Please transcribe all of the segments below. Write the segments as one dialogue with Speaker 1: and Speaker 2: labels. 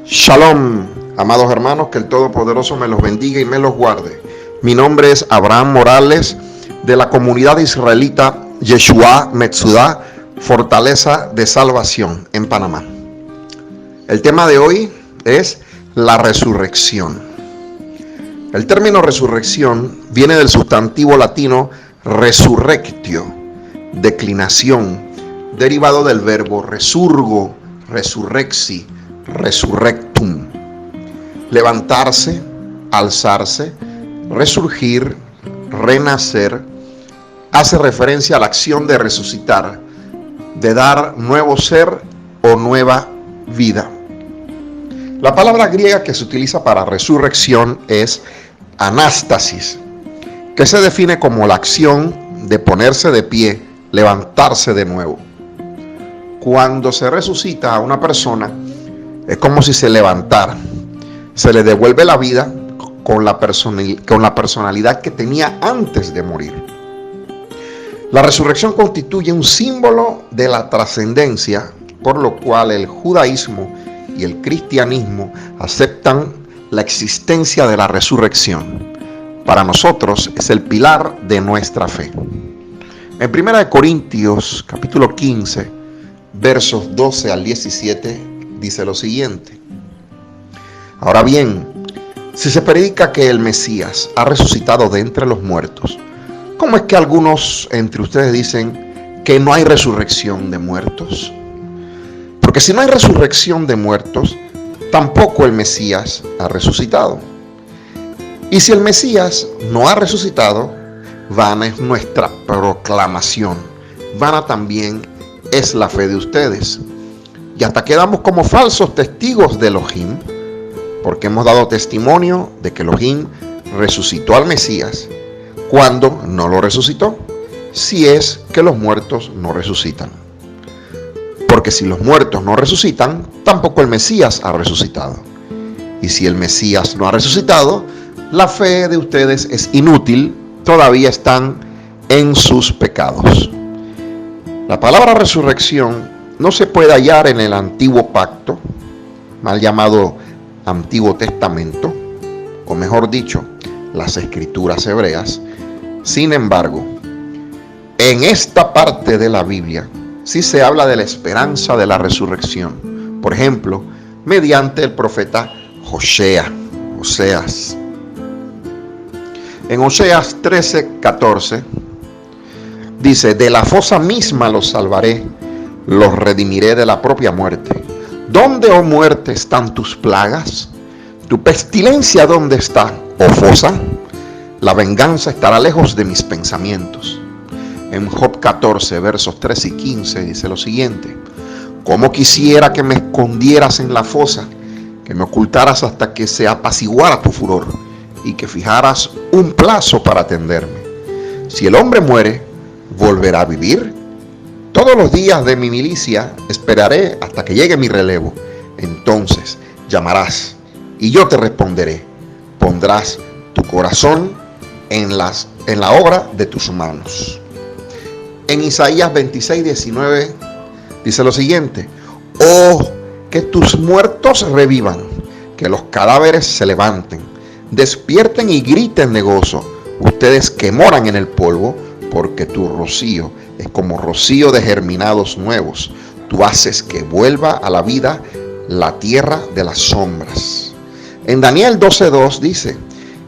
Speaker 1: Shalom, amados hermanos, que el Todopoderoso me los bendiga y me los guarde. Mi nombre es Abraham Morales, de la comunidad israelita Yeshua Metzudá, Fortaleza de Salvación, en Panamá. El tema de hoy es la resurrección. El término resurrección viene del sustantivo latino resurrectio, declinación, derivado del verbo resurgo, resurrexi, resurrectum, levantarse, alzarse, resurgir, renacer. Hace referencia a la acción de resucitar, de dar nuevo ser o nueva vida. La palabra griega que se utiliza para resurrección es anástasis, que se define como la acción de ponerse de pie, levantarse de nuevo. Cuando se resucita a una persona, es como si se levantara, se le devuelve la vida con la personalidad que tenía antes de morir. La resurrección constituye un símbolo de la trascendencia, por lo cual el judaísmo y el cristianismo aceptan la existencia de la resurrección. Para nosotros es el pilar de nuestra fe. En 1 Corintios capítulo 15, versos 12 al 17, dice lo siguiente: ahora bien, si se predica que el Mesías ha resucitado de entre los muertos, ¿cómo es que algunos entre ustedes dicen que no hay resurrección de muertos? Porque si no hay resurrección de muertos, tampoco el Mesías ha resucitado. Y si el Mesías no ha resucitado, vana es nuestra proclamación, vana también es la fe de ustedes. Y hasta quedamos como falsos testigos de Elohim, porque hemos dado testimonio de que Elohim resucitó al Mesías cuando no lo resucitó, si es que los muertos no resucitan. Porque si los muertos no resucitan, tampoco el Mesías ha resucitado. Y si el Mesías no ha resucitado, la fe de ustedes es inútil, todavía están en sus pecados. La palabra resurrección no se puede hallar en el Antiguo Pacto, mal llamado Antiguo Testamento, o mejor dicho, las Escrituras hebreas. Sin embargo, en esta parte de la Biblia sí se habla de la esperanza de la resurrección. Por ejemplo, mediante el profeta Oseas. En Oseas 13:14 dice: de la fosa misma los salvaré, los redimiré de la propia muerte. ¿Dónde, oh muerte, están tus plagas? ¿Tu pestilencia dónde está, oh fosa? La venganza estará lejos de mis pensamientos. En Job 14, versos 13 y 15 dice lo siguiente: cómo quisiera que me escondieras en la fosa, que me ocultaras hasta que se apaciguara tu furor, y que fijaras un plazo para atenderme. Si el hombre muere, ¿volverá a vivir? Todos los días de mi milicia esperaré hasta que llegue mi relevo. Entonces llamarás y yo te responderé. Pondrás tu corazón en la obra de tus manos. En Isaías 26:19 dice lo siguiente: oh, que tus muertos revivan, que los cadáveres se levanten, despierten y griten de gozo, ustedes que moran en el polvo, porque tu rocío es como rocío de germinados nuevos. Tú haces que vuelva a la vida la tierra de las sombras. En Daniel 12:2 dice: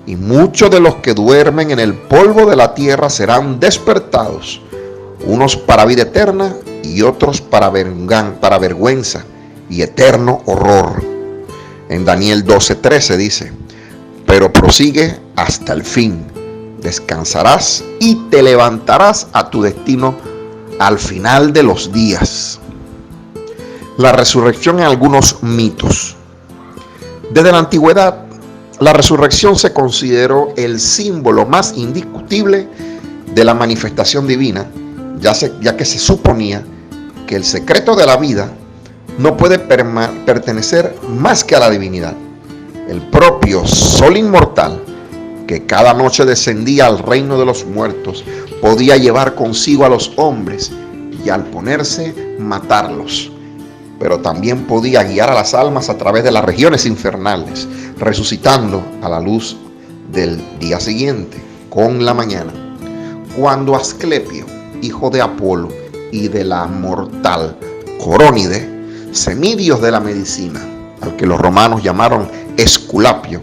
Speaker 1: y muchos de los que duermen en el polvo de la tierra serán despertados, unos para vida eterna y otros para vergüenza y eterno horror. En Daniel 12:13 dice: pero prosigue hasta el fin, descansarás y te levantarás a tu destino al final de los días. La resurrección en algunos mitos. Desde la antigüedad, la resurrección se consideró el símbolo más indiscutible de la manifestación divina, ya que se suponía que el secreto de la vida no puede pertenecer más que a la divinidad. El propio sol inmortal, que cada noche descendía al reino de los muertos, podía llevar consigo a los hombres y al ponerse matarlos. pero también podía guiar a las almas a través de las regiones infernales, resucitando a la luz del día siguiente, con la mañana. Cuando Asclepio, hijo de Apolo y de la mortal Corónide, semidios de la medicina, al que los romanos llamaron Esculapio,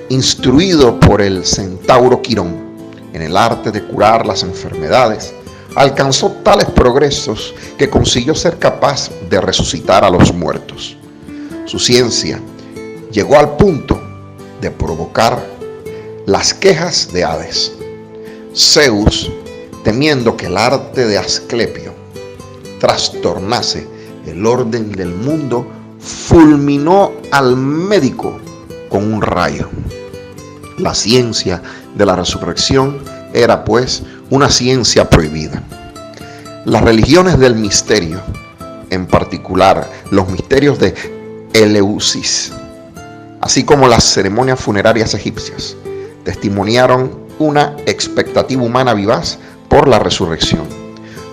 Speaker 1: instruido por el centauro Quirón en el arte de curar las enfermedades, alcanzó tales progresos que consiguió ser capaz de resucitar a los muertos. Su ciencia llegó al punto de provocar las quejas de Hades. Zeus, temiendo que el arte de Asclepio trastornase el orden del mundo, fulminó al médico con un rayo. La ciencia de la resurrección era, pues, una ciencia prohibida. Las religiones del misterio, en particular los misterios de Eleusis, así como las ceremonias funerarias egipcias, testimoniaron una expectativa humana vivaz por la resurrección.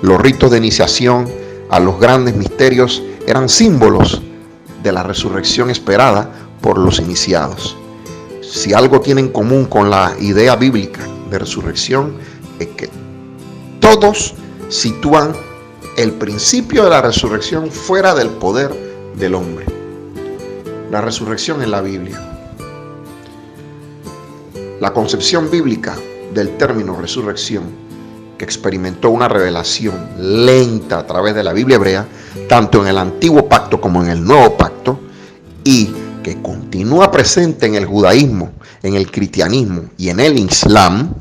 Speaker 1: Los ritos de iniciación a los grandes misterios eran símbolos de la resurrección esperada por los iniciados. Si algo tiene en común con la idea bíblica de resurrección, es que todos sitúan el principio de la resurrección fuera del poder del hombre. La resurrección en la Biblia. La concepción bíblica del término resurrección, que experimentó una revelación lenta a través de la Biblia hebrea, tanto en el Antiguo Pacto como en el Nuevo Pacto, y que continúa presente en el judaísmo, en el cristianismo y en el islam,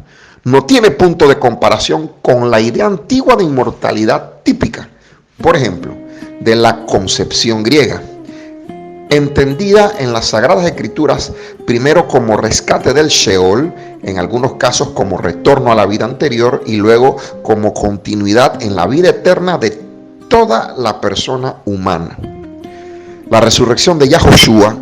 Speaker 1: no tiene punto de comparación con la idea antigua de inmortalidad típica, por ejemplo, de la concepción griega, entendida en las Sagradas Escrituras primero como rescate del Sheol, en algunos casos como retorno a la vida anterior y luego como continuidad en la vida eterna de toda la persona humana. La resurrección de Yahoshua,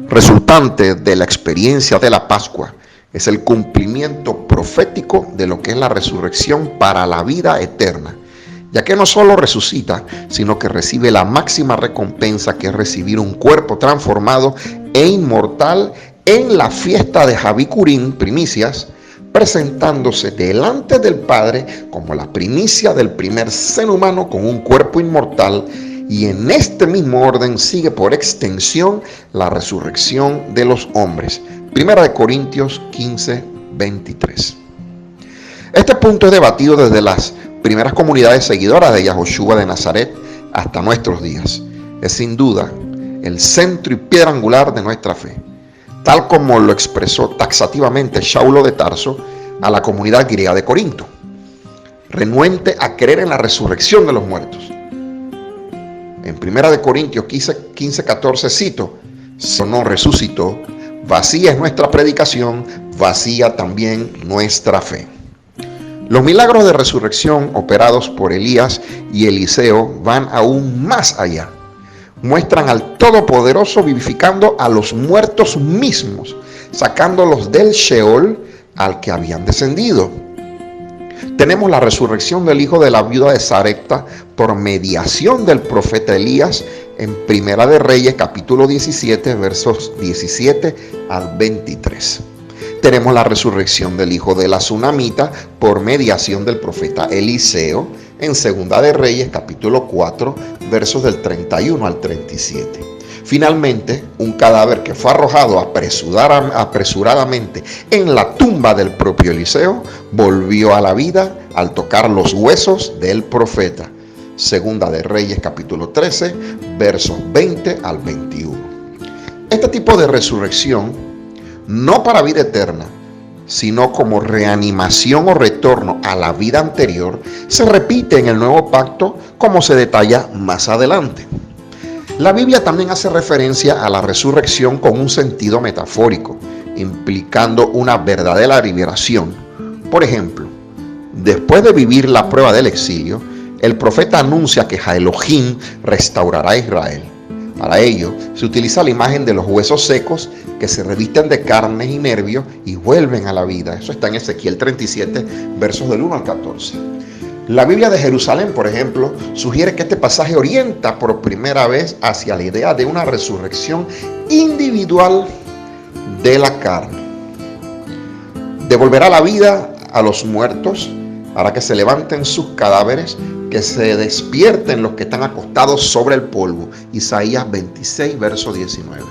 Speaker 1: resultante de la experiencia de la Pascua, es el cumplimiento profético de lo que es la resurrección para la vida eterna, ya que no solo resucita, sino que recibe la máxima recompensa, que es recibir un cuerpo transformado e inmortal en la fiesta de Jabicurín, primicias, presentándose delante del Padre como la primicia del primer ser humano con un cuerpo inmortal. Y en este mismo orden sigue por extensión la resurrección de los hombres. 1 Corintios 15, 23. Este punto es debatido desde las primeras comunidades seguidoras de Yahoshua de Nazaret hasta nuestros días. Es sin duda el centro y piedra angular de nuestra fe, tal como lo expresó taxativamente Saulo de Tarso a la comunidad griega de Corinto, renuente a creer en la resurrección de los muertos. En 1 Corintios 15, 14 cito: si no resucitó, vacía es nuestra predicación, vacía también nuestra fe. Los milagros de resurrección operados por Elías y Eliseo van aún más allá. Muestran al Todopoderoso vivificando a los muertos mismos, sacándolos del Sheol al que habían descendido. Tenemos la resurrección del hijo de la viuda de Sarepta por mediación del profeta Elías en Primera de Reyes, capítulo 17, versos 17 al 23. Tenemos la resurrección del hijo de la Sunamita por mediación del profeta Eliseo en Segunda de Reyes, capítulo 4, versos del 31 al 37. Finalmente, un cadáver que fue arrojado apresuradamente en la tumba del propio Eliseo volvió a la vida al tocar los huesos del profeta. Segunda de Reyes, capítulo 13, versos 20 al 21. Este tipo de resurrección, no para vida eterna, sino como reanimación o retorno a la vida anterior, se repite en el Nuevo Pacto, como se detalla más adelante. La Biblia también hace referencia a la resurrección con un sentido metafórico, implicando una verdadera liberación. Por ejemplo, después de vivir la prueba del exilio, el profeta anuncia que Elohim restaurará a Israel. Para ello, se utiliza la imagen de los huesos secos que se revisten de carnes y nervios y vuelven a la vida. Eso está en Ezequiel 37, versos del 1 al 14. La Biblia de Jerusalén, por ejemplo, sugiere que este pasaje orienta por primera vez hacia la idea de una resurrección individual de la carne. Devolverá la vida a los muertos, hará que se levanten sus cadáveres, que se despierten los que están acostados sobre el polvo. Isaías 26, verso 19.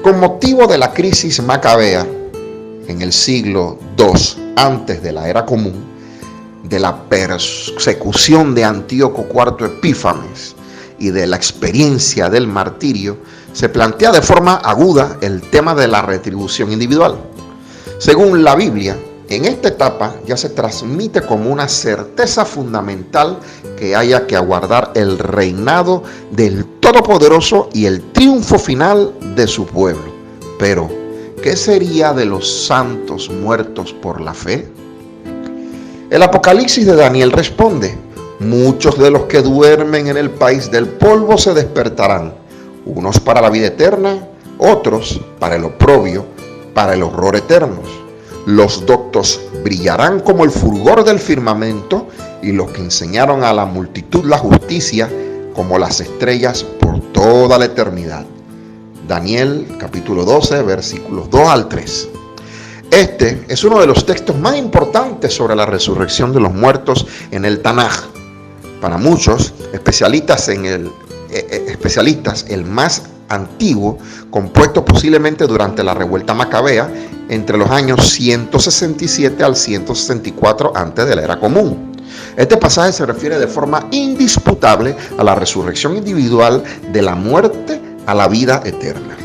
Speaker 1: Con motivo de la crisis macabea en el siglo II antes de la era común, de la persecución de Antíoco IV Epífanes y de la experiencia del martirio, se plantea de forma aguda el tema de la retribución individual. Según la Biblia, en esta etapa ya se transmite como una certeza fundamental que haya que aguardar el reinado del Todopoderoso y el triunfo final de su pueblo. Pero, ¿qué sería de los santos muertos por la fe? El Apocalipsis de Daniel responde: muchos de los que duermen en el país del polvo se despertarán, unos para la vida eterna, otros para el oprobio, para el horror eternos. Los doctos brillarán como el fulgor del firmamento, y los que enseñaron a la multitud la justicia como las estrellas por toda la eternidad. Daniel capítulo 12, versículos 2 al 3. Este es uno de los textos más importantes sobre la resurrección de los muertos en el Tanaj. Para muchos especialistas, el más antiguo, compuesto posiblemente durante la revuelta macabea entre los años 167 al 164 antes de la era común. Este pasaje se refiere de forma indisputable a la resurrección individual de la muerte a la vida eterna.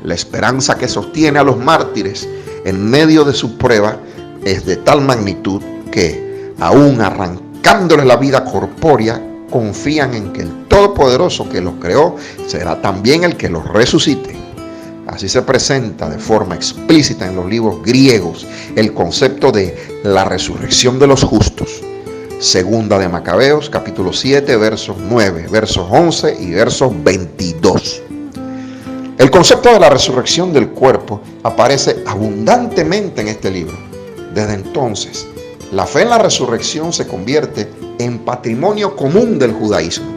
Speaker 1: La esperanza que sostiene a los mártires en medio de su prueba es de tal magnitud que, aún arrancándoles la vida corpórea, confían en que el Todopoderoso que los creó será también el que los resucite. Así se presenta de forma explícita en los libros griegos el concepto de la resurrección de los justos. Segunda de Macabeos, capítulo 7, versos 9, versos 11 y versos 22. El concepto de la resurrección del cuerpo aparece abundantemente en este libro. Desde entonces, la fe en la resurrección se convierte en patrimonio común del judaísmo.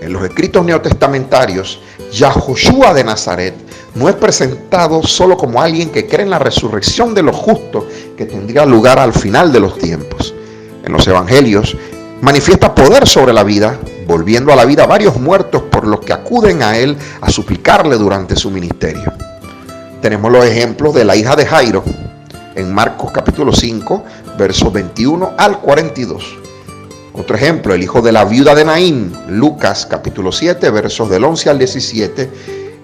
Speaker 1: En los escritos neotestamentarios, Yahoshua de Nazaret no es presentado solo como alguien que cree en la resurrección de los justos que tendría lugar al final de los tiempos. En los evangelios manifiesta poder sobre la vida, volviendo a la vida a varios muertos por los que acuden a él a suplicarle durante su ministerio. Tenemos los ejemplos de la hija de Jairo en Marcos capítulo 5, versos 21 al 42. Otro ejemplo, el hijo de la viuda de Naín, Lucas capítulo 7, versos del 11 al 17,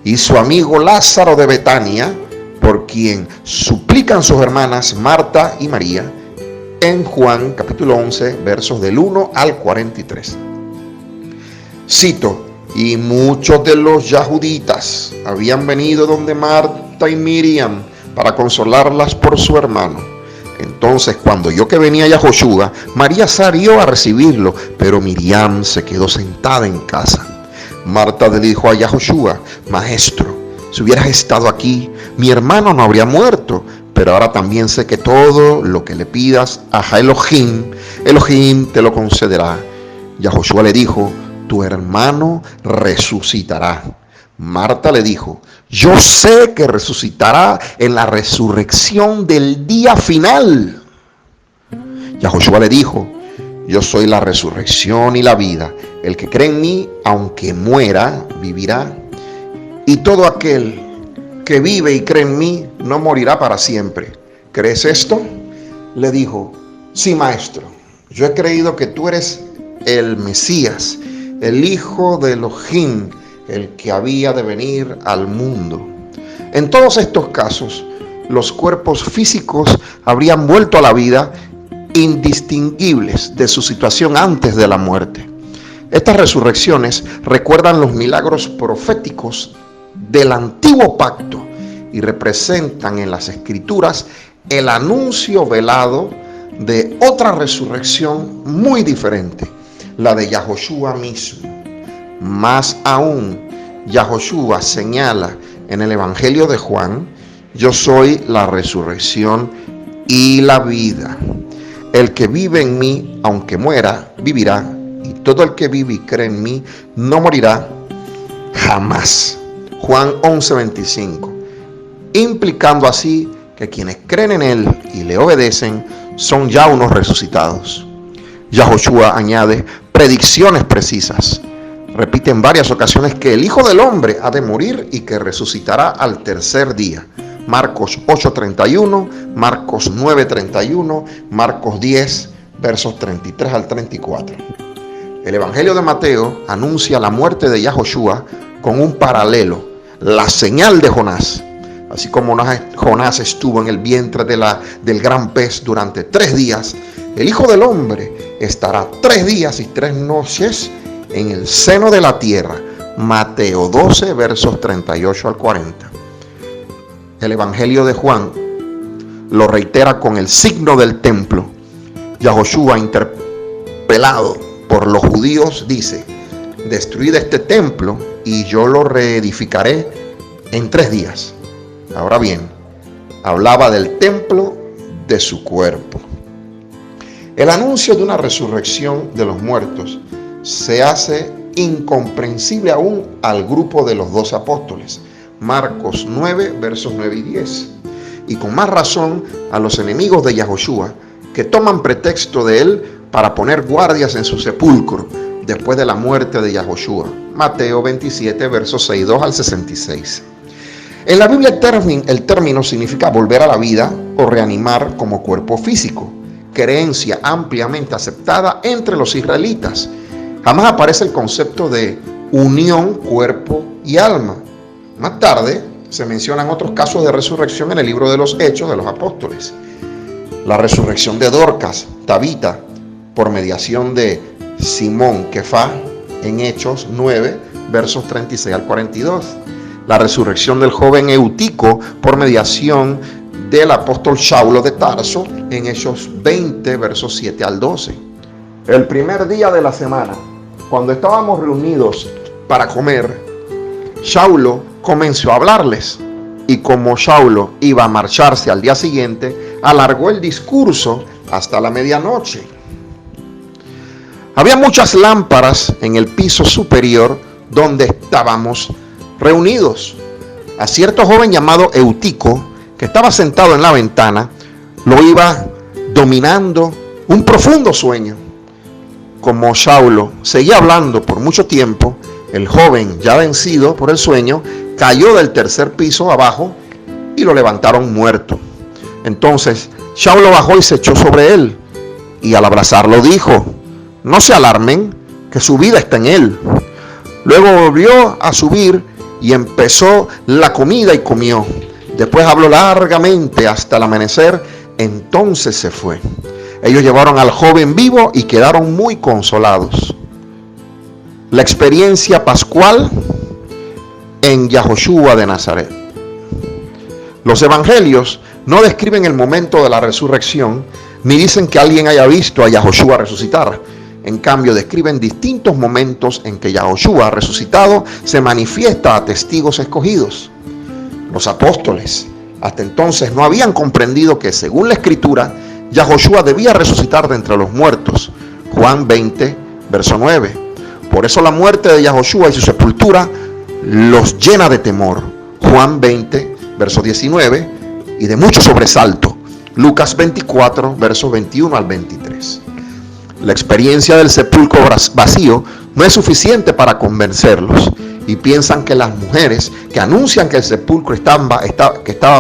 Speaker 1: y su amigo Lázaro de Betania, por quien suplican sus hermanas Marta y María, en Juan capítulo 11, versos del 1 al 43. Cito: y muchos de los yahuditas habían venido donde Marta y Miriam para consolarlas por su hermano. Entonces, cuando oyó que venía Yahoshua, María salió a recibirlo, pero Miriam se quedó sentada en casa. Marta le dijo a Yahoshua: Maestro, si hubieras estado aquí, mi hermano no habría muerto. Pero ahora también sé que todo lo que le pidas a Elohim te lo concederá. Yahoshua le dijo: tu hermano resucitará. Marta le dijo: yo sé que resucitará en la resurrección del día final. Yahoshua le dijo: yo soy la resurrección y la vida. El que cree en mí, aunque muera, vivirá. Y todo aquel que vive y cree en mí no morirá para siempre. ¿Crees esto? Le dijo: sí, maestro. Yo he creído que tú eres el Mesías, el Hijo de Elohim, el que había de venir al mundo. En todos estos casos, los cuerpos físicos habrían vuelto a la vida, indistinguibles de su situación antes de la muerte. Estas resurrecciones recuerdan los milagros proféticos del antiguo pacto y representan en las escrituras el anuncio velado de otra resurrección muy diferente, la de Yahoshua mismo. Más aún, Yahoshua señala en el Evangelio de Juan: yo soy la resurrección y la vida. El que vive en mí, aunque muera, vivirá. Y todo el que vive y cree en mí, no morirá jamás. Juan 11:25. Implicando así que quienes creen en él y le obedecen son ya unos resucitados. Yahoshua añade predicciones precisas. Repite en varias ocasiones que el Hijo del Hombre ha de morir y que resucitará al tercer día. Marcos 8:31, Marcos 9:31, Marcos 10, versos 33 al 34. El Evangelio de Mateo anuncia la muerte de Yahoshua con un paralelo, la señal de Jonás. Así como Jonás estuvo en el vientre del gran pez durante 3 días, el Hijo del Hombre estará 3 días y 3 noches en el seno de la tierra. Mateo 12, versos 38 al 40. El Evangelio de Juan lo reitera con el signo del templo. Yahoshua, interpelado por los judíos, dice: destruid este templo y yo lo reedificaré en 3 días. Ahora bien, hablaba del templo de su cuerpo. El anuncio de una resurrección de los muertos se hace incomprensible aún al grupo de los 12 apóstoles. Marcos 9, versos 9 y 10. Y con más razón a los enemigos de Yahoshua, que toman pretexto de él para poner guardias en su sepulcro después de la muerte de Yahoshua. Mateo 27, versos 62 al 66. En la Biblia el término significa volver a la vida o reanimar como cuerpo físico, creencia ampliamente aceptada entre los israelitas. Jamás aparece el concepto de unión cuerpo y alma. Más tarde se mencionan otros casos de resurrección en el libro de los Hechos de los Apóstoles. La resurrección de Dorcas, Tabita, por mediación de Simón Kefá en Hechos 9, versos 36 al 42. La resurrección del joven Eutico por mediación del apóstol Saulo de Tarso en Hechos 20, versos 7 al 12. El primer día de la semana, cuando estábamos reunidos para comer, Saulo comenzó a hablarles, y como Saulo iba a marcharse al día siguiente, alargó el discurso hasta la medianoche. Había muchas lámparas en el piso superior donde estábamos reunidos. A cierto joven llamado Eutico, que estaba sentado en la ventana, lo iba dominando un profundo sueño. Como Saulo seguía hablando por mucho tiempo, el joven, ya vencido por el sueño, cayó del tercer piso abajo y lo levantaron muerto. Entonces Saulo bajó y se echó sobre él, y al abrazarlo dijo: no se alarmen, que su vida está en él. Luego volvió a subir y empezó la comida y comió. Después habló largamente hasta el amanecer, entonces se fue. Ellos llevaron al joven vivo y quedaron muy consolados. La experiencia pascual en Yahoshua de Nazaret. Los evangelios no describen el momento de la resurrección, ni dicen que alguien haya visto a Yahoshua resucitar. En cambio, describen distintos momentos en que Yahoshua resucitado se manifiesta a testigos escogidos. Los apóstoles hasta entonces no habían comprendido que, según la Escritura, Yahoshua debía resucitar de entre los muertos. Juan 20, verso 9. Por eso la muerte de Yahoshua y su sepultura los llena de temor. Juan 20, verso 19, y de mucho sobresalto. Lucas 24, versos 21 al 23. La experiencia del sepulcro vacío no es suficiente para convencerlos, y piensan que las mujeres que anuncian que el sepulcro estaba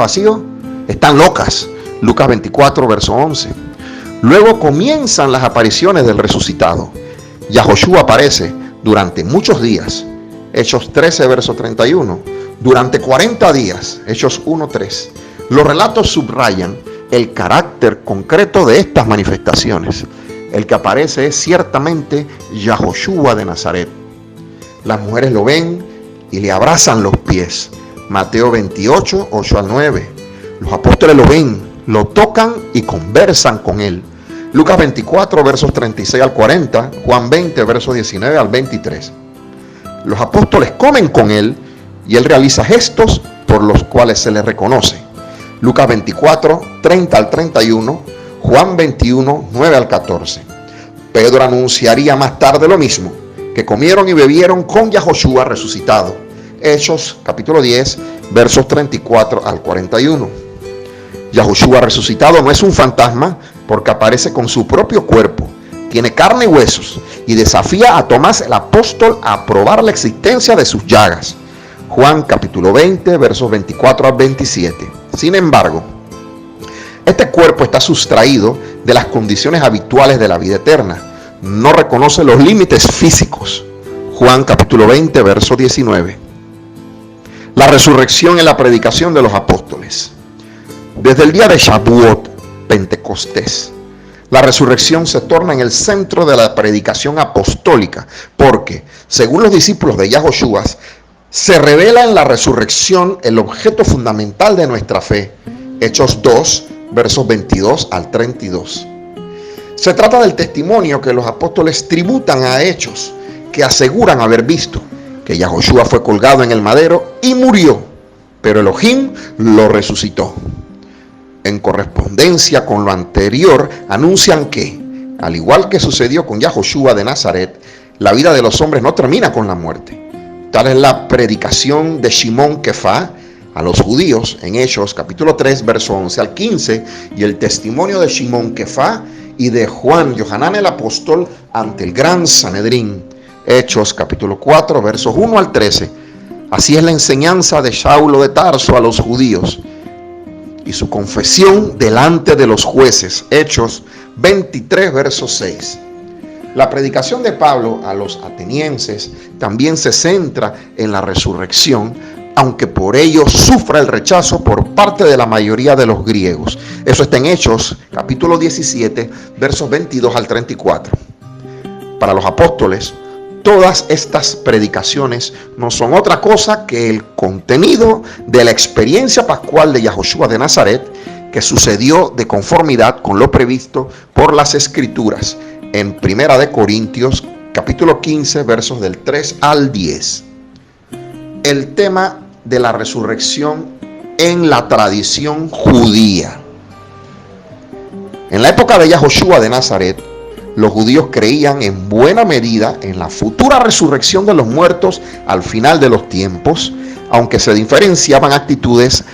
Speaker 1: vacío están locas. Lucas 24, verso 11. Luego comienzan las apariciones del resucitado. Yahoshua aparece durante muchos días. Hechos 13, verso 31. Durante 40 días. Hechos 1, 3. Los relatos subrayan el carácter concreto de estas manifestaciones. El que aparece es ciertamente Yahoshua de Nazaret. Las mujeres lo ven y le abrazan los pies. Mateo 28, 8 al 9. Los apóstoles lo ven, lo tocan y conversan con él. Lucas 24, versos 36 al 40. Juan 20, versos 19 al 23. Los apóstoles comen con él y él realiza gestos por los cuales se le reconoce. Lucas 24, 30 al 31. Juan 21, 9 al 14. Pedro anunciaría más tarde lo mismo, que comieron y bebieron con Yahoshua resucitado. Hechos capítulo 10, versos 34 al 41. Yahoshua resucitado no es un fantasma porque aparece con su propio cuerpo, tiene carne y huesos y desafía a Tomás el apóstol a probar la existencia de sus llagas. Juan capítulo 20, versos 24 al 27. Sin embargo, este cuerpo está sustraído de las condiciones habituales de la vida eterna. No reconoce los límites físicos. Juan capítulo 20, verso 19. La resurrección en la predicación de los apóstoles. Desde el día de Shavuot, Pentecostés, la resurrección se torna en el centro de la predicación apostólica, porque, según los discípulos de Yahoshua, se revela en la resurrección el objeto fundamental de nuestra fe. Hechos 2, versos 22 al 32. Se trata del testimonio que los apóstoles tributan a hechos que aseguran haber visto, que Yahoshua fue colgado en el madero y murió, pero Elohim lo resucitó. En correspondencia con lo anterior, anuncian que, al igual que sucedió con Yahoshua de Nazaret, la vida de los hombres no termina con la muerte. Tal es la predicación de Shimón Kefá a los judíos en Hechos capítulo 3, verso 11 al 15, y el testimonio de Shimón Kefá y de Juan Yohanan el apóstol ante el gran Sanedrín. Hechos capítulo 4, versos 1 al 13. Así es la enseñanza de Saulo de Tarso a los judíos y su confesión delante de los jueces. Hechos 23, verso 6. La predicación de Pablo a los atenienses también se centra en la resurrección, aunque por ello sufra el rechazo por parte de la mayoría de los griegos. Eso está en Hechos, capítulo 17, versos 22 al 34. Para los apóstoles, todas estas predicaciones no son otra cosa que el contenido de la experiencia pascual de Yahoshua de Nazaret, que sucedió de conformidad con lo previsto por las Escrituras en 1 Corintios, capítulo 15, versos del 3 al 10. El tema de la resurrección en la tradición judía. En la época de Yahoshua de Nazaret, los judíos creían en buena medida en la futura resurrección de los muertos al final de los tiempos, aunque se diferenciaban actitudes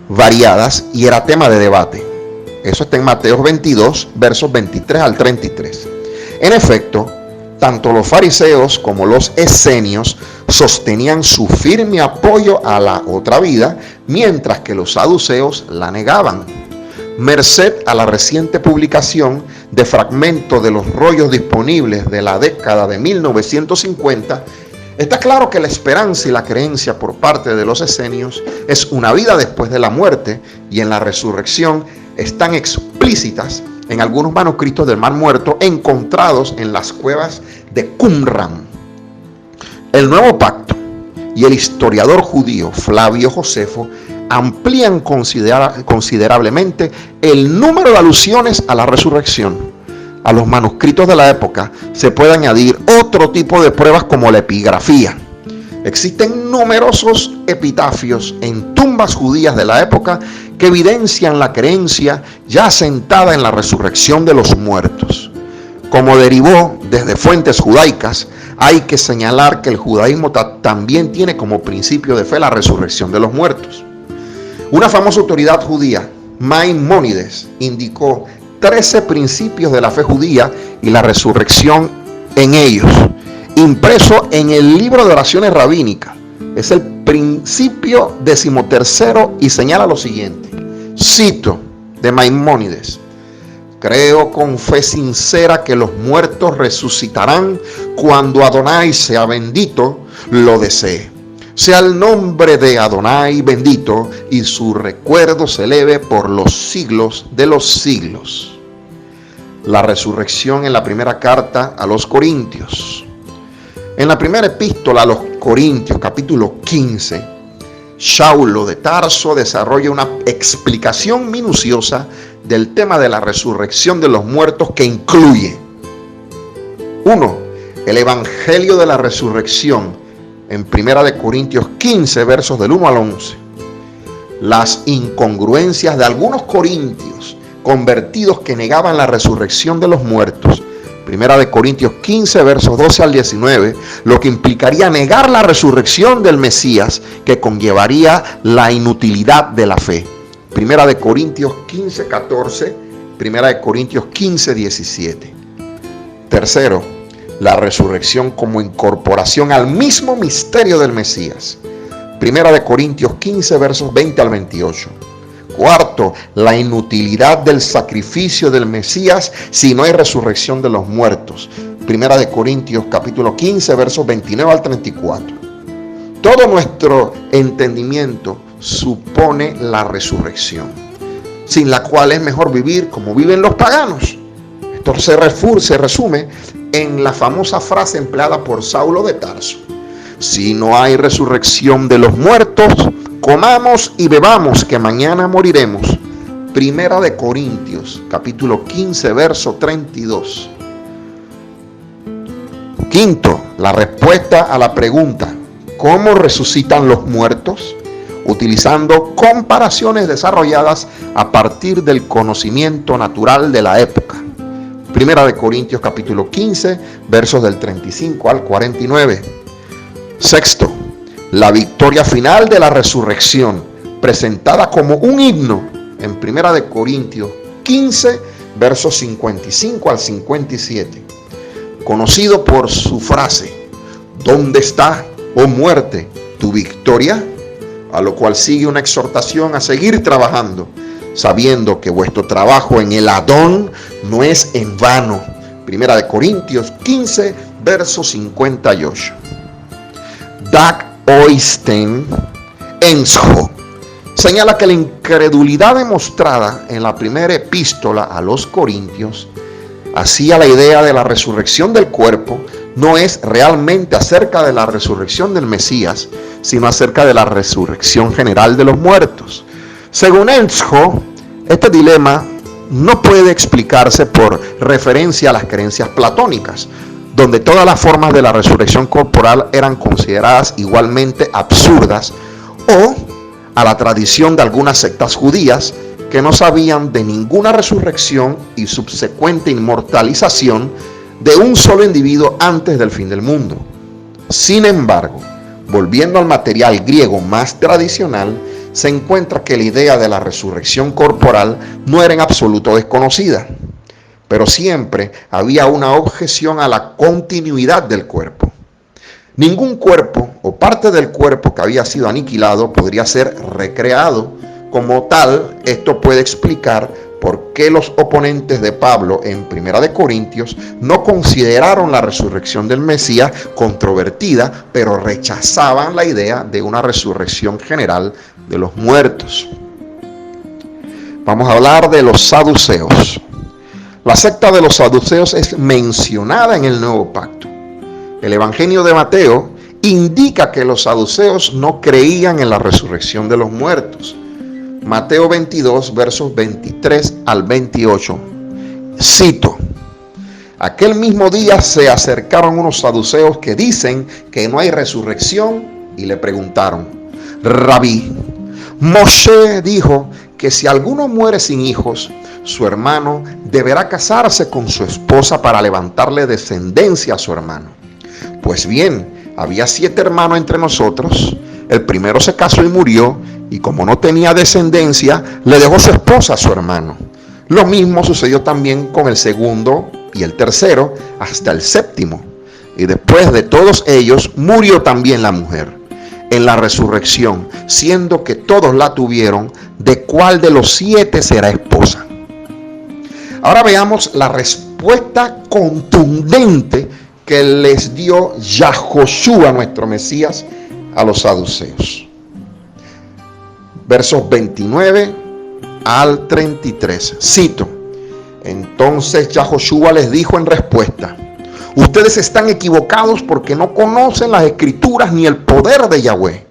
Speaker 1: variadas y era tema de debate. Eso está en Mateo 22, versos 23 al 33. En efecto, tanto los fariseos como los esenios sostenían su firme apoyo a la otra vida, mientras que los saduceos la negaban. Merced a la reciente publicación de fragmentos de los rollos disponibles de la década de 1950, está claro que la esperanza y la creencia por parte de los esenios es una vida después de la muerte, y en la resurrección están explícitas en algunos manuscritos del Mar Muerto encontrados en las cuevas de Qumran. El Nuevo Pacto y el historiador judío Flavio Josefo amplían considerablemente el número de alusiones a la resurrección. A los manuscritos de la época se puede añadir otro tipo de pruebas como la epigrafía. Existen numerosos epitafios en tumbas judías de la época que evidencian la creencia ya asentada en la resurrección de los muertos. Como derivó desde fuentes judaicas, hay que señalar que el judaísmo también tiene como principio de fe la resurrección de los muertos. Una famosa autoridad judía, Maimónides, indicó 13 principios de la fe judía y la resurrección en ellos, impreso en el libro de oraciones rabínicas. Es el principio 13º y señala lo siguiente. Cito de Maimónides: creo con fe sincera que los muertos resucitarán cuando Adonai sea bendito, lo desee. Sea el nombre de Adonai bendito y su recuerdo se eleve por los siglos de los siglos. La resurrección en la primera carta a los Corintios. En la primera epístola a los Corintios, capítulo 15, Saulo de Tarso desarrolla una explicación minuciosa del tema de la resurrección de los muertos que incluye: 1. El evangelio de la resurrección en 1 Corintios 15, versos del 1 al 11. Las incongruencias de algunos corintios convertidos que negaban la resurrección de los muertos. Primera de Corintios 15, versos 12 al 19, lo que implicaría negar la resurrección del Mesías, que conllevaría la inutilidad de la fe. Primera de Corintios 15, 14, Primera de Corintios 15, 17. Tercero, la resurrección como incorporación al mismo misterio del Mesías. Primera de Corintios 15, versos 20 al 28. Cuarto, la inutilidad del sacrificio del Mesías si no hay resurrección de los muertos. Primera de Corintios capítulo 15, versos 29 al 34. Todo nuestro entendimiento supone la resurrección, sin la cual es mejor vivir como viven los paganos. Esto se resume en la famosa frase empleada por Saulo de Tarso: si no hay resurrección de los muertos, comamos y bebamos, que mañana moriremos. Primera de Corintios, capítulo 15, verso 32. Quinto, la respuesta a la pregunta, ¿cómo resucitan los muertos? Utilizando comparaciones desarrolladas a partir del conocimiento natural de la época. Primera de Corintios, capítulo 15, versos del 35 al 49. Sexto, la victoria final de la resurrección, presentada como un himno en Primera de Corintios 15, versos 55 al 57, conocido por su frase: ¿dónde está, oh muerte, tu victoria? A lo cual sigue una exhortación a seguir trabajando, sabiendo que vuestro trabajo en el Adón no es en vano. Primera de Corintios 15, verso 58. Dag Oysten Ensjo señala que la incredulidad demostrada en la primera epístola a los Corintios hacia la idea de la resurrección del cuerpo no es realmente acerca de la resurrección del Mesías, sino acerca de la resurrección general de los muertos. Según Ensjo, este dilema no puede explicarse por referencia a las creencias platónicas, donde todas las formas de la resurrección corporal eran consideradas igualmente absurdas, o a la tradición de algunas sectas judías que no sabían de ninguna resurrección y subsecuente inmortalización de un solo individuo antes del fin del mundo. Sin embargo, volviendo al material griego más tradicional, se encuentra que la idea de la resurrección corporal no era en absoluto desconocida, pero siempre había una objeción a la continuidad del cuerpo. Ningún cuerpo o parte del cuerpo que había sido aniquilado podría ser recreado. Como tal, esto puede explicar por qué los oponentes de Pablo en Primera de Corintios no consideraron la resurrección del Mesías controvertida, pero rechazaban la idea de una resurrección general de los muertos. Vamos a hablar de los saduceos. La secta de los saduceos es mencionada en el Nuevo Pacto. El Evangelio de Mateo indica que los saduceos no creían en la resurrección de los muertos. Mateo 22, versos 23 al 28. Cito: aquel mismo día se acercaron unos saduceos que dicen que no hay resurrección y le preguntaron: Rabí, Moshe dijo que si alguno muere sin hijos, su hermano deberá casarse con su esposa para levantarle descendencia a su hermano. Pues bien, había 7 hermanos entre nosotros. El primero se casó y murió, y como no tenía descendencia, le dejó su esposa a su hermano. Lo mismo sucedió también con el segundo y el tercero, hasta el séptimo. Y después de todos ellos, murió también la mujer. En la resurrección, siendo que todos la tuvieron, ¿de cuál de los 7 será esposa? Ahora veamos la respuesta contundente que les dio Yahoshua, nuestro Mesías, a los saduceos. Versos 29 al 33. Cito: entonces Yahoshua les dijo en respuesta: ustedes están equivocados porque no conocen las escrituras ni el poder de Yahweh.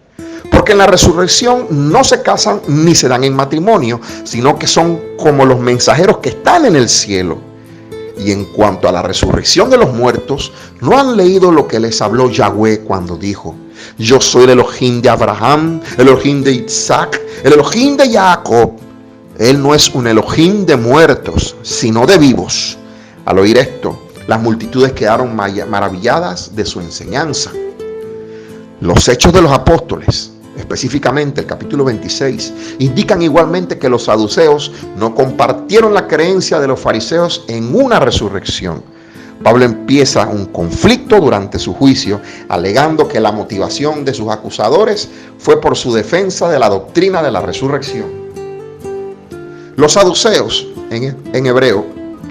Speaker 1: Porque en la resurrección no se casan ni se dan en matrimonio, sino que son como los mensajeros que están en el cielo. Y en cuanto a la resurrección de los muertos, ¿no han leído lo que les habló Yahweh cuando dijo: yo soy el Elohim de Abraham, el Elohim de Isaac, el Elohim de Jacob? Él no es un Elohim de muertos, sino de vivos. Al oír esto, las multitudes quedaron maravilladas de su enseñanza. Los Hechos de los Apóstoles, específicamente el capítulo 26, indican igualmente que los saduceos no compartieron la creencia de los fariseos en una resurrección. Pablo empieza un conflicto durante su juicio, alegando que la motivación de sus acusadores fue por su defensa de la doctrina de la resurrección. Los saduceos, en hebreo,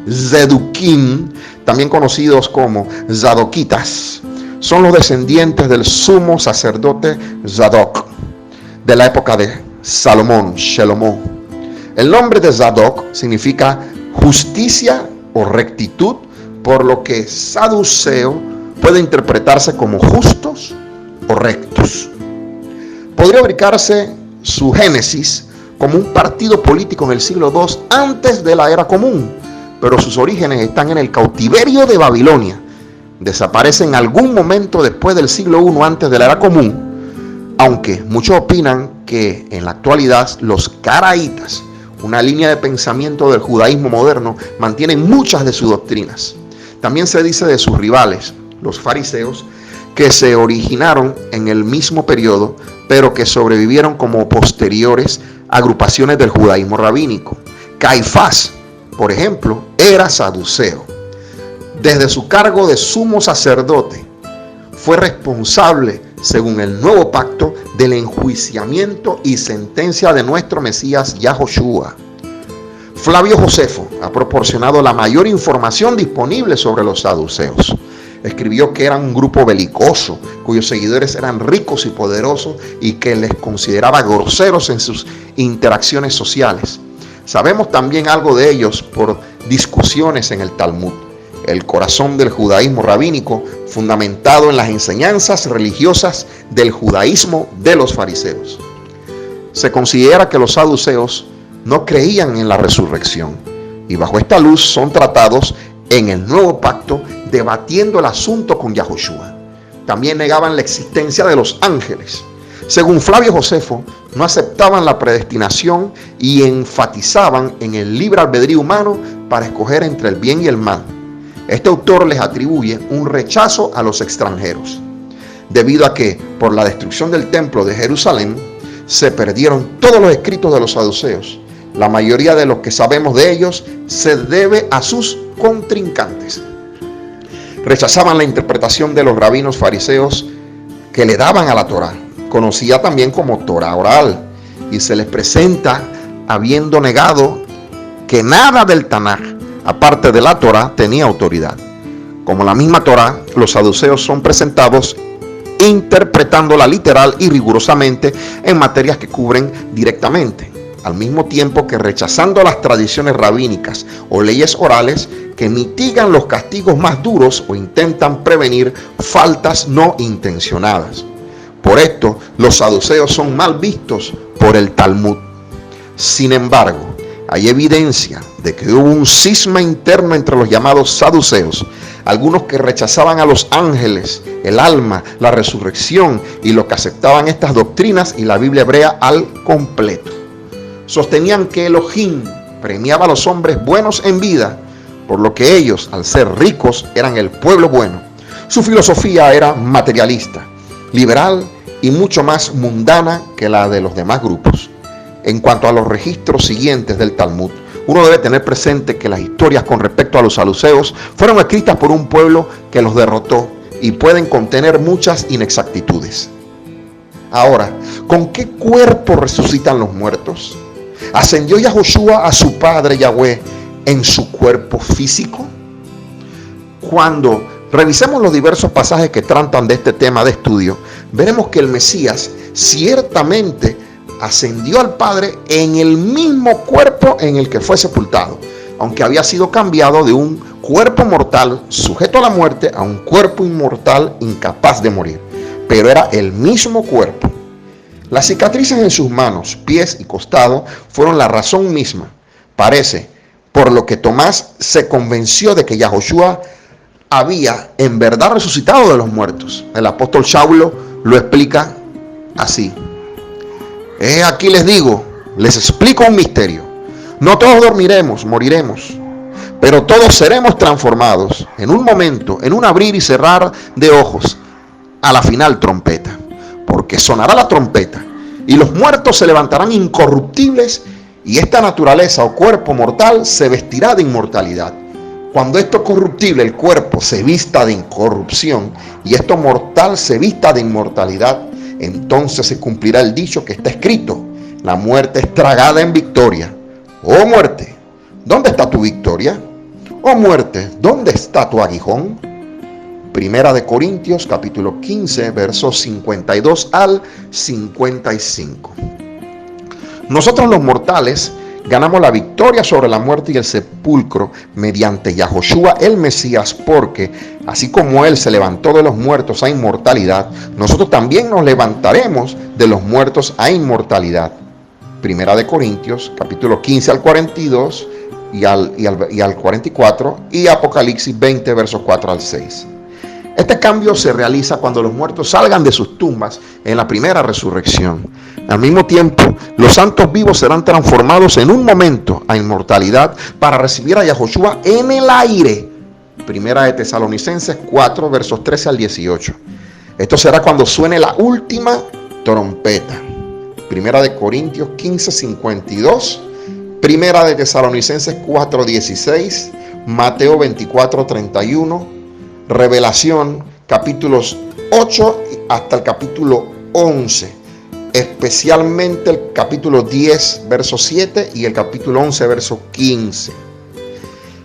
Speaker 1: Zedukim, también conocidos como Zadoquitas, son los descendientes del sumo sacerdote Zadok, de la época de Salomón, Shelomó. El nombre de Zadok significa justicia o rectitud, por lo que saduceo puede interpretarse como justos o rectos. Podría ubicarse su génesis como un partido político en el siglo II antes de la era común, pero sus orígenes están en el cautiverio de Babilonia. Desaparece en algún momento después del siglo I antes de la era común, aunque muchos opinan que en la actualidad los caraítas, una línea de pensamiento del judaísmo moderno, mantienen muchas de sus doctrinas. También se dice de sus rivales, los fariseos, que se originaron en el mismo periodo, pero que sobrevivieron como posteriores agrupaciones del judaísmo rabínico. Caifás, por ejemplo, era saduceo. Desde su cargo de sumo sacerdote, fue responsable, según el nuevo pacto, del enjuiciamiento y sentencia de nuestro Mesías Yahoshua. Flavio Josefo ha proporcionado la mayor información disponible sobre los saduceos. Escribió que eran un grupo belicoso, cuyos seguidores eran ricos y poderosos y que les consideraba groseros en sus interacciones sociales. Sabemos también algo de ellos por discusiones en el Talmud, el corazón del judaísmo rabínico, fundamentado en las enseñanzas religiosas del judaísmo de los fariseos. Se considera que los saduceos no creían en la resurrección y bajo esta luz son tratados en el nuevo pacto, debatiendo el asunto con Yahoshua. También negaban la existencia de los ángeles. Según Flavio Josefo, no aceptaban la predestinación y enfatizaban en el libre albedrío humano para escoger entre el bien y el mal. Este autor les atribuye un rechazo a los extranjeros, debido a que por la destrucción del templo de Jerusalén se perdieron todos los escritos de los saduceos. La mayoría de los que sabemos de ellos se debe a sus contrincantes. Rechazaban la interpretación de los rabinos fariseos que le daban a la Torá, conocida también como Torá oral, y se les presenta habiendo negado que nada del Tanaj, aparte de la Torá, tenía autoridad. Como la misma Torá, los saduceos son presentados interpretándola literal y rigurosamente en materias que cubren directamente, al mismo tiempo que rechazando las tradiciones rabínicas o leyes orales que mitigan los castigos más duros o intentan prevenir faltas no intencionadas. Por esto, los saduceos son mal vistos por el Talmud. Sin embargo, hay evidencia de que hubo un cisma interno entre los llamados saduceos, algunos que rechazaban a los ángeles, el alma, la resurrección y los que aceptaban estas doctrinas y la Biblia hebrea al completo. Sostenían que Elohim premiaba a los hombres buenos en vida, por lo que ellos, al ser ricos, eran el pueblo bueno. Su filosofía era materialista, liberal y mucho más mundana que la de los demás grupos. En cuanto a los registros siguientes del Talmud, uno debe tener presente que las historias con respecto a los saduceos fueron escritas por un pueblo que los derrotó y pueden contener muchas inexactitudes. Ahora, ¿con qué cuerpo resucitan los muertos? ¿Ascendió Yahoshua a su padre Yahweh en su cuerpo físico? Cuando revisemos los diversos pasajes que tratan de este tema de estudio, veremos que el Mesías ciertamente ascendió al Padre en el mismo cuerpo en el que fue sepultado, aunque había sido cambiado de un cuerpo mortal sujeto a la muerte a un cuerpo inmortal incapaz de morir, pero era el mismo cuerpo. Las cicatrices en sus manos, pies y costado fueron la razón misma, parece, por lo que Tomás se convenció de que Yahoshua había en verdad resucitado de los muertos. El apóstol Saulo lo explica así: aquí les digo, les explico un misterio. No todos dormiremos, moriremos, pero todos seremos transformados en un momento, en un abrir y cerrar de ojos, a la final trompeta. Porque sonará la trompeta y los muertos se levantarán incorruptibles y esta naturaleza o cuerpo mortal se vestirá de inmortalidad. Cuando esto corruptible, el cuerpo, se vista de incorrupción y esto mortal se vista de inmortalidad, entonces se cumplirá el dicho que está escrito: la muerte es tragada en victoria. Oh muerte, ¿dónde está tu victoria? Oh muerte, ¿dónde está tu aguijón? Primera de Corintios capítulo 15 versos 52 al 55. Nosotros los mortales ganamos la victoria sobre la muerte y el sepulcro mediante Yahoshua el Mesías, porque así como Él se levantó de los muertos a inmortalidad, nosotros también nos levantaremos de los muertos a inmortalidad. Primera de Corintios capítulo 15 al 42 y al 44 y Apocalipsis 20 versos 4 al 6. Este cambio se realiza cuando los muertos salgan de sus tumbas en la primera resurrección. Al mismo tiempo, los santos vivos serán transformados en un momento a inmortalidad para recibir a Yahoshua en el aire. Primera de Tesalonicenses 4, versos 13 al 18. Esto será cuando suene la última trompeta. Primera de Corintios 15, 52. Primera de Tesalonicenses 4, 16. Mateo 24, 31. Revelación capítulos 8 hasta el capítulo 11, especialmente el capítulo 10 verso 7 y el capítulo 11 verso 15.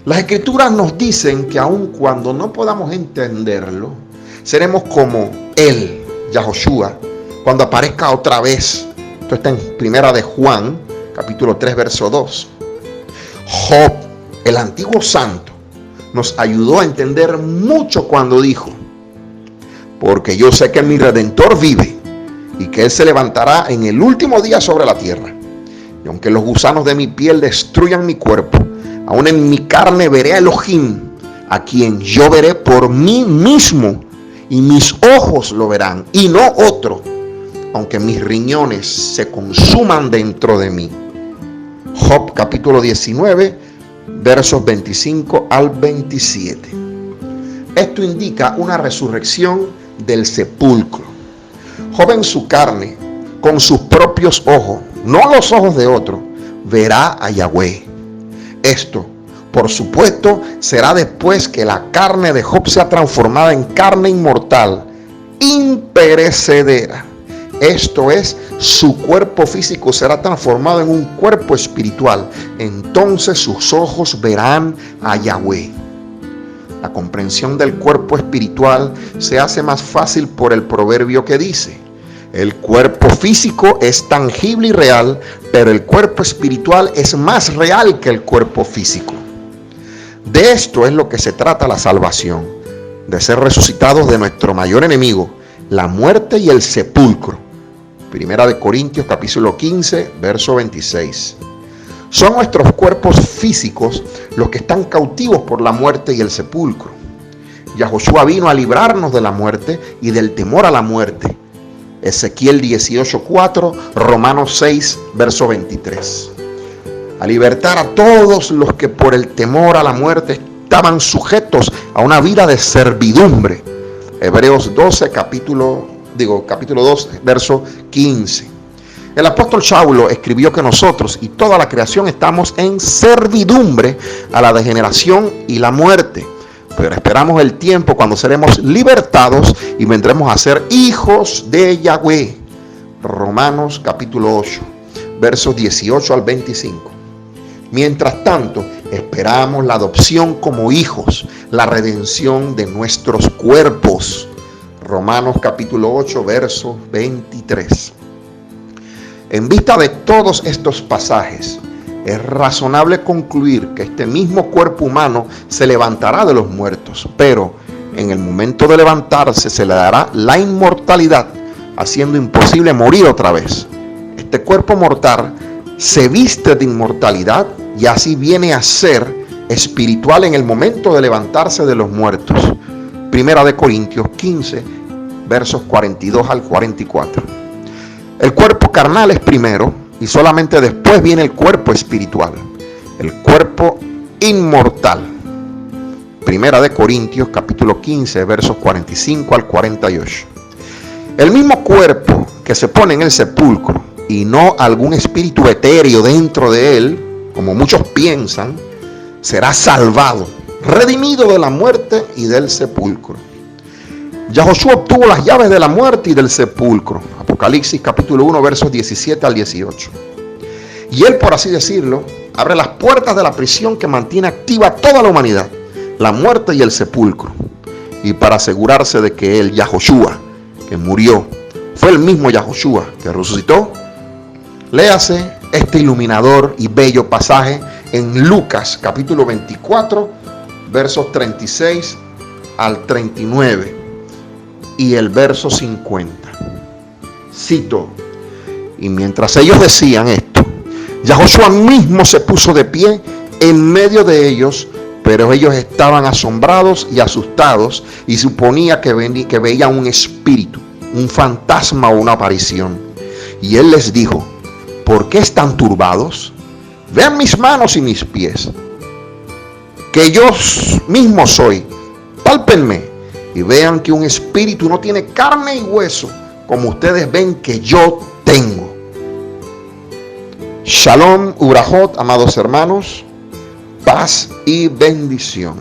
Speaker 1: Las escrituras nos dicen que aun cuando no podamos entenderlo, seremos como Él, Yahoshua, cuando aparezca otra vez. Esto está en Primera de Juan capítulo 3 verso 2. Job, el antiguo santo, nos ayudó a entender mucho cuando dijo: porque yo sé que mi Redentor vive y que Él se levantará en el último día sobre la tierra. Y aunque los gusanos de mi piel destruyan mi cuerpo, aún en mi carne veré a Elohim, a quien yo veré por mí mismo, y mis ojos lo verán, y no otro, aunque mis riñones se consuman dentro de mí. Job capítulo 19, versos 25 al 27. Esto indica una resurrección del sepulcro. Job en su carne, con sus propios ojos, no los ojos de otro, verá a Yahweh. Esto, por supuesto, será después que la carne de Job sea transformada en carne inmortal, imperecedera. Esto es, su cuerpo físico será transformado en un cuerpo espiritual. Entonces sus ojos verán a Yahweh. La comprensión del cuerpo espiritual se hace más fácil por el proverbio que dice: el cuerpo físico es tangible y real, pero el cuerpo espiritual es más real que el cuerpo físico. De esto es lo que se trata la salvación, de ser resucitados de nuestro mayor enemigo, la muerte y el sepulcro. Primera de Corintios capítulo 15, verso 26. Son nuestros cuerpos físicos los que están cautivos por la muerte y el sepulcro. Yahoshua vino a librarnos de la muerte y del temor a la muerte. Ezequiel 18:4, Romanos 6, verso 23. A libertar a todos los que por el temor a la muerte estaban sujetos a una vida de servidumbre. Hebreos 12, capítulo 2, verso 15. El apóstol Saulo escribió que nosotros y toda la creación estamos en servidumbre a la degeneración y la muerte, pero esperamos el tiempo cuando seremos libertados y vendremos a ser hijos de Yahweh. Romanos capítulo 8, versos 18 al 25. Mientras tanto, esperamos la adopción como hijos, la redención de nuestros cuerpos. Romanos capítulo 8, verso 23. En vista de todos estos pasajes, es razonable concluir que este mismo cuerpo humano se levantará de los muertos, pero en el momento de levantarse se le dará la inmortalidad, haciendo imposible morir otra vez. Este cuerpo mortal se viste de inmortalidad y así viene a ser espiritual en el momento de levantarse de los muertos. Primera de Corintios 15, versos 42 al 44. El cuerpo carnal es primero y solamente después viene el cuerpo espiritual. el cuerpo inmortal. Primera de Corintios capítulo 15 versos 45 al 48. El mismo cuerpo que se pone en el sepulcro y no algún espíritu etéreo dentro de él, como muchos piensan, será salvado, redimido de la muerte y del sepulcro. Yahoshua obtuvo las llaves de la muerte y del sepulcro. Apocalipsis capítulo 1 versos 17 al 18. Y él, por así decirlo, abre las puertas de la prisión que mantiene activa toda la humanidad, la muerte y el sepulcro. Y para asegurarse de que él, Yahoshua, que murió, fue el mismo Yahoshua que resucitó, léase este iluminador y bello pasaje en Lucas capítulo 24 versos 36 al 39 y el verso 50. Cito: y mientras ellos decían esto, Yahoshua mismo se puso de pie en medio de ellos, pero ellos estaban asombrados y asustados y suponía que veían un espíritu, un fantasma o una aparición. Y él les dijo: ¿por qué están turbados? Vean mis manos y mis pies, que yo mismo soy. Pálpenme y vean que un espíritu no tiene carne y hueso, como ustedes ven que yo tengo. Shalom, Ubrajot, amados hermanos, paz y bendición.